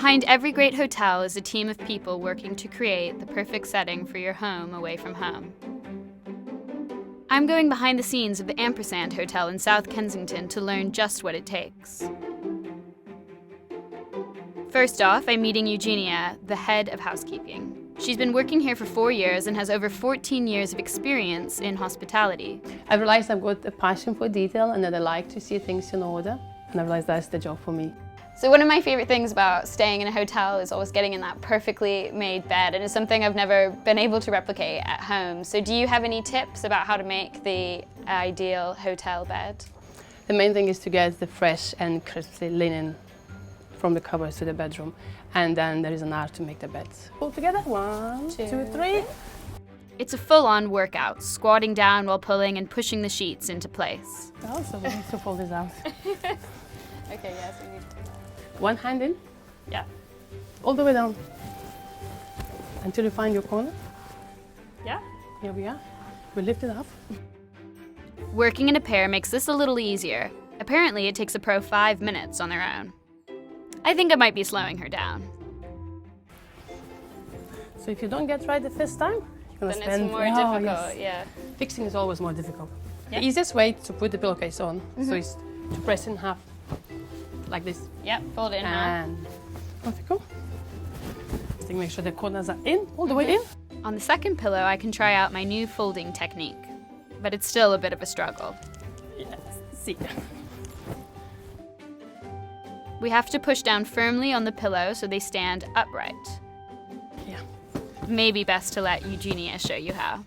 Behind every great hotel is a team of people working to create the perfect setting for your home away from home. I'm going behind the scenes of the Ampersand Hotel in South Kensington to learn just what it takes. First off, I'm meeting Eugenia, the head of housekeeping. She's been working here for 4 years and has over 14 years of experience in hospitality. I realized I've got a passion for detail and that I like to see things in order, and I realized that's the job for me. So one of my favorite things about staying in a hotel is always getting in that perfectly made bed, and it's something I've never been able to replicate at home. So do you have any tips about how to make the ideal hotel bed? The main thing is to get the fresh and crispy linen from the cupboards to the bedroom, and then there is an art to make the beds. Pull together, 1, 2, 3. It's a full-on workout, squatting down while pulling and pushing the sheets into place. Oh, so we need to pull this out. Okay, yes, we need to do that. One hand in. Yeah. All the way down. Until you find your corner. Yeah. Here we are. We lift it up. Working in a pair makes this a little easier. Apparently, it takes a pro 5 minutes on their own. I think I might be slowing her down. So if you don't get right the first time, you're Then it's more difficult, yeah. Fixing is always more difficult. Yep. The easiest way to put the pillowcase on so is to press in half, like this. Yep, fold it in half. And off you go. Just make sure the corners are in, all the way in. On the second pillow, I can try out my new folding technique, but it's still a bit of a struggle. Yes, see. We have to push down firmly on the pillow so they stand upright. Yeah. Maybe best to let Eugenia show you how.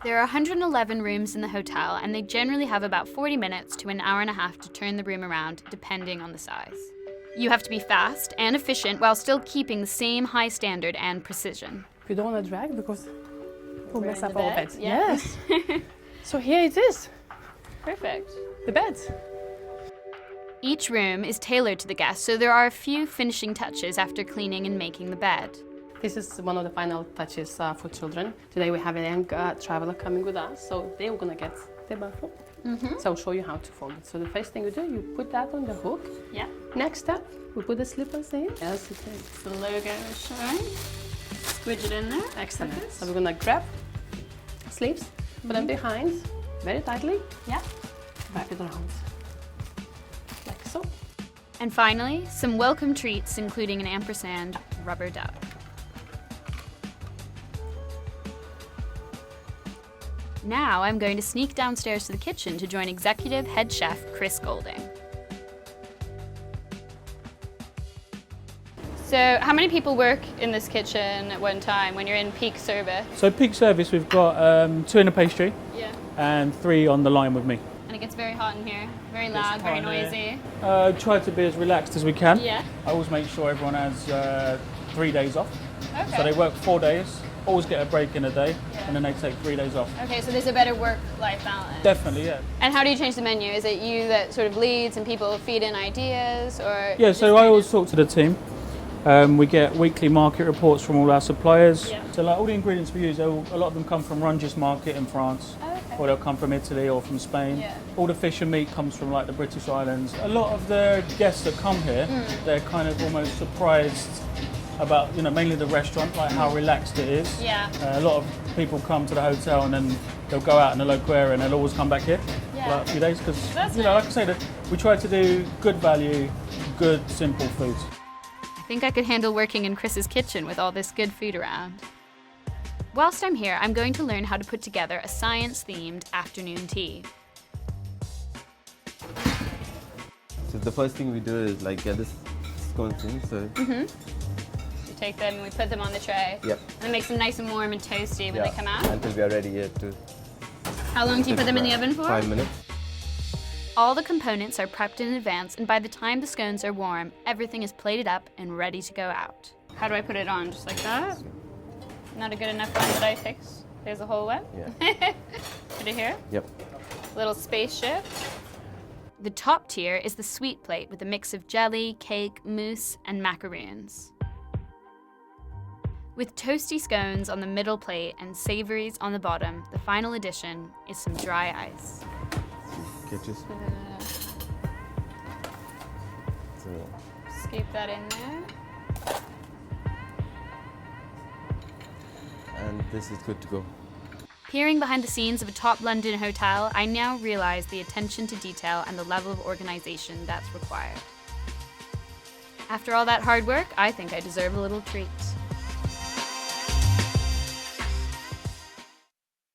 There are 111 rooms in the hotel, and they generally have about 40 minutes to an hour and a half to turn the room around, depending on the size. You have to be fast and efficient while still keeping the same high standard and precision. You don't want to drag because we'll mess up the our bed? beds. Yeah. Yes. So here it is, Perfect. the beds. Each room is tailored to the guest, so there are a few finishing touches after cleaning and making the bed. This is one of the final touches for children. Today we have a young traveler coming with us, so they're gonna get the bathroom. So I'll show you how to fold it. So the first thing you do, you put that on the hook. Yeah. Next step, we put the slippers in. Yes, it is. The logo is showing. Squidge it in there. Excellent. Like this. So we're gonna grab sleeves, put them behind, very tightly, Yeah. wrap it around, like so. And finally, some welcome treats, including an Ampersand rubber duck. Now I'm going to sneak downstairs to the kitchen to join executive head chef Chris Golding. So how many people work in this kitchen at one time when you're in peak service? So peak service, we've got 2 in the pastry Yeah. and 3 on the line with me. And it gets very hot in here, very loud, very noisy. Try to be as relaxed as we can. Yeah. I always make sure everyone has 3 days off. Okay. So they work 4 days, always get a break in a day, and then they take 3 days off. Okay, so there's a better work-life balance. Definitely, yeah. And how do you change the menu? Is it you that sort of leads and people feed in ideas, or? Yeah, so I always talk to the team. We get weekly market reports from all our suppliers. Yeah. So like all the ingredients we use, a lot of them come from Rungis market in France, or they'll come from Italy or from Spain. Yeah. All the fish and meat comes from like the British Islands. A lot of the guests that come here, they're kind of almost surprised about, mainly the restaurant, like how relaxed it is. Yeah. A lot of people come to the hotel and then they'll go out in the local area and they'll always come back here Yeah. for like a few days because, That's like I say, we try to do good value, good, simple foods. I think I could handle working in Chris's kitchen with all this good food around. Whilst I'm here, I'm going to learn how to put together a science-themed afternoon tea. So the first thing we do is like get this scones in. So We take them and we put them on the tray. Yep. And it makes them nice and warm and toasty when they come out. until we are ready here to. How long do you put them in the oven for? 5 minutes. All the components are prepped in advance, and by the time the scones are warm, everything is plated up and ready to go out. How do I put it on? Just like that? Not a good enough one that I fix. There's a whole one. Yeah. Put it here. Yep. Little spaceship. The top tier is the sweet plate with a mix of jelly, cake, mousse, and macaroons. With toasty scones on the middle plate and savories on the bottom, the final addition is some dry ice. sketches. So Scoop that in there. and this is good to go. Peering behind the scenes of a top London hotel, I now realize the attention to detail and the level of organization that's required. After all that hard work, I think I deserve a little treat.